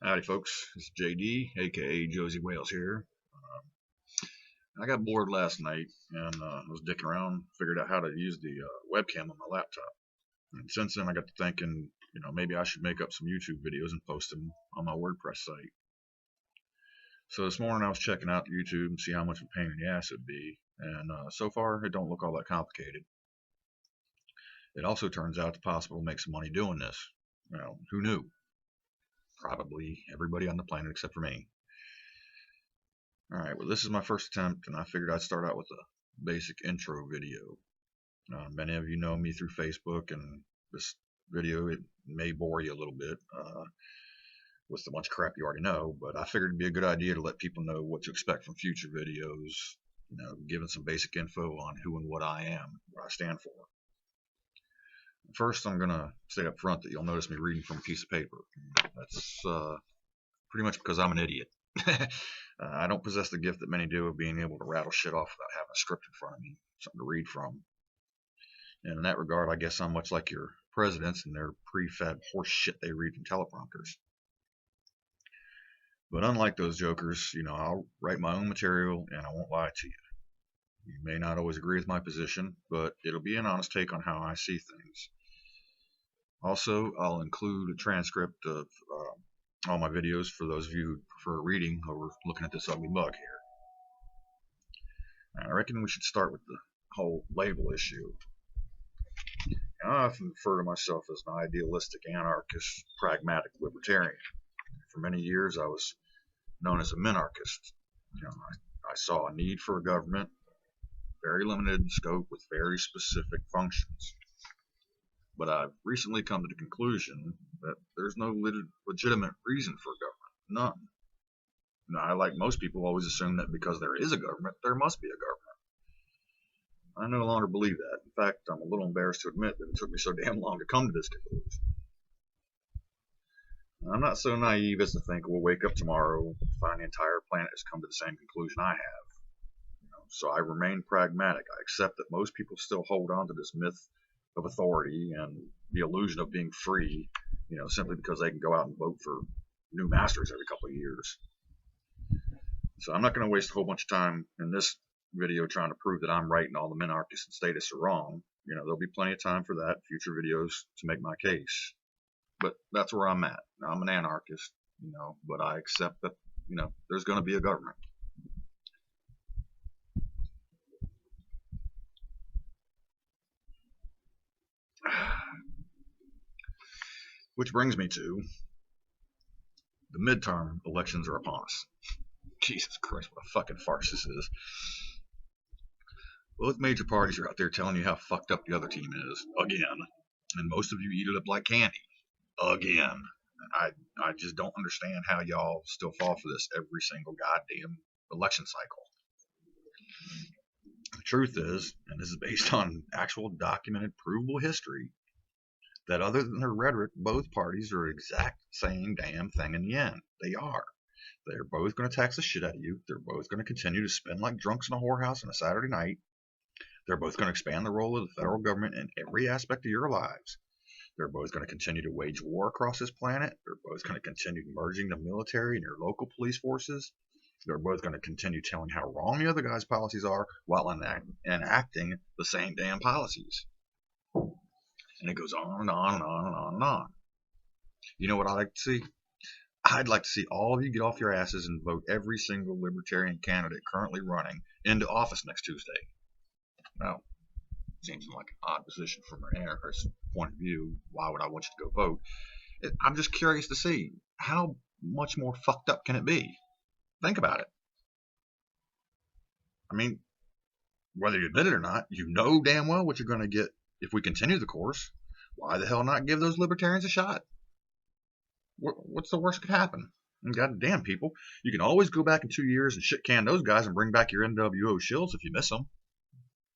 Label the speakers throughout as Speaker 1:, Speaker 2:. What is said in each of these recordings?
Speaker 1: Howdy, folks. It's JD, aka Josey Wales here. I got bored last night and was dicking around, figured out how to use the webcam on my laptop. And since then, I got to thinking, maybe I should make up some YouTube videos and post them on my WordPress site. So this morning, I was checking out YouTube and see how much of a pain in the ass it'd be, and so far, it don't look all that complicated. It also turns out it's possible to make some money doing this. Well, who knew? Probably everybody on the planet except for me. Alright, well this is my first attempt, and I figured I'd start out with a basic intro video. Many of you know me through Facebook, and this video, it may bore you a little bit with a bunch of crap you already know, but I figured it'd be a good idea to let people know what to expect from future videos, giving some basic info on who and what I am, what I stand for. First, I'm going to say up front that you'll notice me reading from a piece of paper. That's pretty much because I'm an idiot. I don't possess the gift that many do of being able to rattle shit off without having a script in front of me, something to read from. And in that regard, I guess I'm much like your presidents and their prefab horse shit they read from teleprompters. But unlike those jokers, I'll write my own material and I won't lie to you. You may not always agree with my position, but it'll be an honest take on how I see things. Also, I'll include a transcript of all my videos for those of you who prefer reading over looking at this ugly mug here. I reckon we should start with the whole label issue. I often refer to myself as an idealistic, anarchist, pragmatic libertarian. For many years, I was known as a minarchist. I saw a need for a government, very limited in scope with very specific functions. But I've recently come to the conclusion that there's no legitimate reason for a government. None. I, like most people, always assume that because there is a government, there must be a government. I no longer believe that. In fact, I'm a little embarrassed to admit that it took me so damn long to come to this conclusion. I'm not so naive as to think we'll wake up tomorrow and find the entire planet has come to the same conclusion I have. So I remain pragmatic. I accept that most people still hold on to this myth of authority and the illusion of being free, simply because they can go out and vote for new masters every couple of years. So I'm not going to waste a whole bunch of time in this video trying to prove that I'm right and all the minarchists and statists are wrong. There'll be plenty of time for that in future videos to make my case. But that's where I'm at. Now, I'm an anarchist, but I accept that, there's going to be a government. Which brings me to the midterm elections are upon us. Jesus Christ, what a fucking farce this is. Both major parties are out there telling you how fucked up the other team is, again. And most of you eat it up like candy, again. I just don't understand how y'all still fall for this every single goddamn election cycle. The truth is, and this is based on actual documented, provable history, that other than their rhetoric, both parties are the exact same damn thing in the end. They are. They're both going to tax the shit out of you. They're both going to continue to spend like drunks in a whorehouse on a Saturday night. They're both going to expand the role of the federal government in every aspect of your lives. They're both going to continue to wage war across this planet. They're both going to continue merging the military and your local police forces. They're both going to continue telling how wrong the other guy's policies are while enacting the same damn policies. And it goes on and on and on and on and on. You know what I'd like to see? I'd like to see all of you get off your asses and vote every single libertarian candidate currently running into office next Tuesday. Now, seems like an odd position from an anarchist point of view. Why would I want you to go vote? I'm just curious to see how much more fucked up can it be? Think about it. I mean, whether you admit it or not, you know damn well what you're going to get if we continue the course. Why the hell not give those libertarians a shot? What's the worst that could happen? And goddamn, people, you can always go back in 2 years and shit can those guys and bring back your NWO shills if you miss them.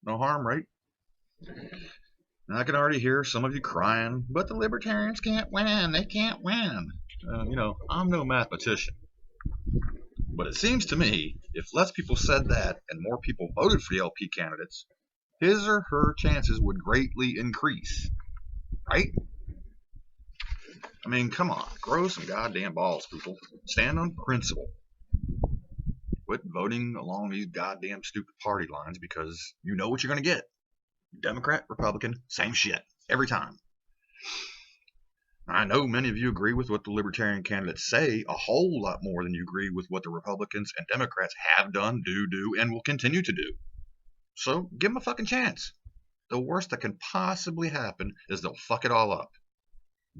Speaker 1: No harm, right? And I can already hear some of you crying, but the libertarians can't win. They can't win. I'm no mathematician. But it seems to me, if less people said that and more people voted for the LP candidates, his or her chances would greatly increase. Right? I mean, come on, grow some goddamn balls, people. Stand on principle. Quit voting along these goddamn stupid party lines because you know what you're going to get. Democrat, Republican, same shit every time. I know many of you agree with what the Libertarian candidates say a whole lot more than you agree with what the Republicans and Democrats have done, do, and will continue to do. So give them a fucking chance. The worst that can possibly happen is they'll fuck it all up.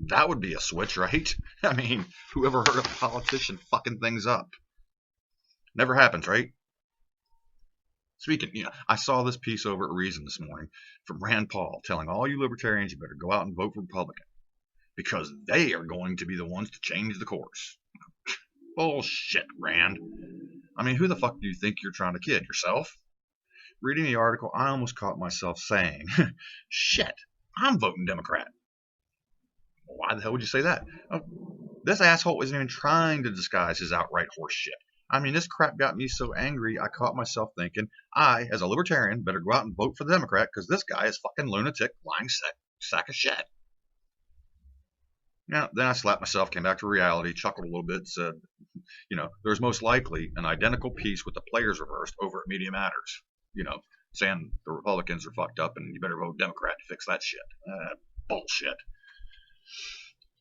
Speaker 1: That would be a switch, right? I mean, whoever heard of a politician fucking things up? Never happens, right? Speaking, I saw this piece over at Reason this morning from Rand Paul telling all you libertarians you better go out and vote for Republican because they are going to be the ones to change the course. Bullshit, Rand. I mean, who the fuck do you think you're trying to kid? Yourself? Reading the article, I almost caught myself saying, shit, I'm voting Democrat. Why the hell would you say that? This asshole isn't even trying to disguise his outright horse shit. I mean, this crap got me so angry, I caught myself thinking, I, as a libertarian, better go out and vote for the Democrat because this guy is fucking lunatic, lying sack of shit. Now, then I slapped myself, came back to reality, chuckled a little bit, said, there's most likely an identical piece with the players reversed over at Media Matters. Saying the Republicans are fucked up and you better vote Democrat to fix that shit. Bullshit.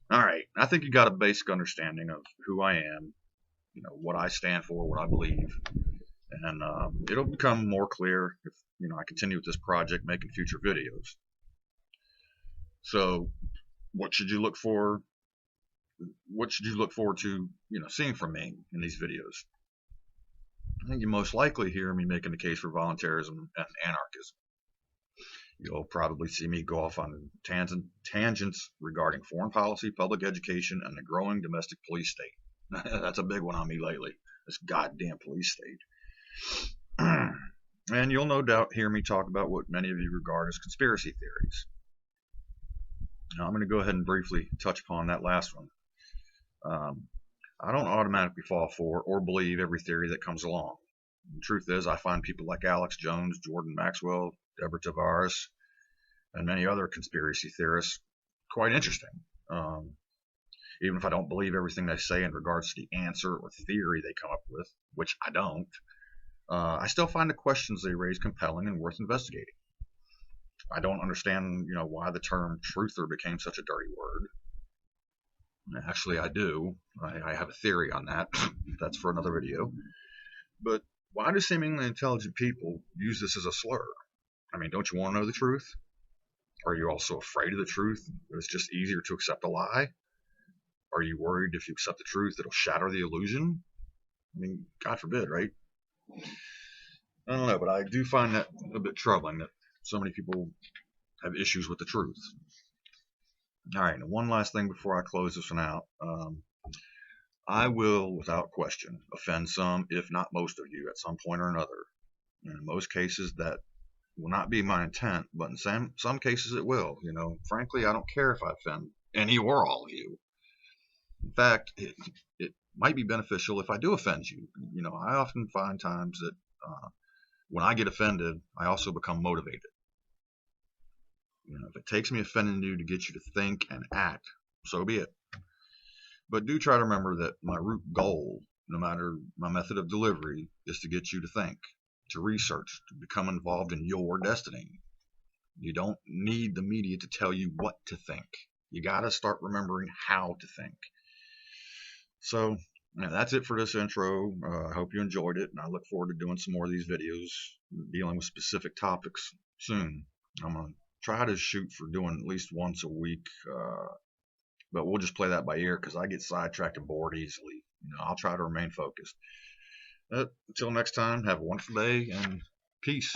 Speaker 1: All right, I think you got a basic understanding of who I am, what I stand for, what I believe, and it'll become more clear if I continue with this project, making future videos. So, what should you look for? What should you look forward to, seeing from me in these videos? I think you most likely hear me making the case for voluntarism and anarchism. You'll probably see me go off on tangents regarding foreign policy, public education, and the growing domestic police state. That's a big one on me lately, this goddamn police state. And you'll no doubt hear me talk about what many of you regard as conspiracy theories. Now, I'm going to go ahead and briefly touch upon that last one. I don't automatically fall for or believe every theory that comes along. The truth is, I find people like Alex Jones, Jordan Maxwell, Deborah Tavares, and many other conspiracy theorists quite interesting. Even if I don't believe everything they say in regards to the answer or theory they come up with, which I don't, I still find the questions they raise compelling and worth investigating. I don't understand, why the term truther became such a dirty word. Actually, I do. I have a theory on that. That's for another video. But why do seemingly intelligent people use this as a slur? I mean, don't you want to know the truth? Are you also afraid of the truth? It's just easier to accept a lie? Are you worried if you accept the truth, it'll shatter the illusion? I mean, God forbid, right? I don't know, but I do find that a bit troubling that so many people have issues with the truth. All right, and one last thing before I close this one out. I will, without question, offend some, if not most of you, at some point or another. In most cases, that will not be my intent, but in some cases it will. Frankly, I don't care if I offend any or all of you. In fact, it might be beneficial if I do offend you. I often find times that when I get offended, I also become motivated. If it takes me offending you to get you to think and act, so be it. But do try to remember that my root goal, no matter my method of delivery, is to get you to think, to research, to become involved in your destiny. You don't need the media to tell you what to think. You got to start remembering how to think. So that's it for this intro. I hope you enjoyed it, and I look forward to doing some more of these videos dealing with specific topics soon. I'm going to try to shoot for doing at least once a week, but we'll just play that by ear because I get sidetracked and bored easily. I'll try to remain focused. Until next time, have a wonderful day and peace.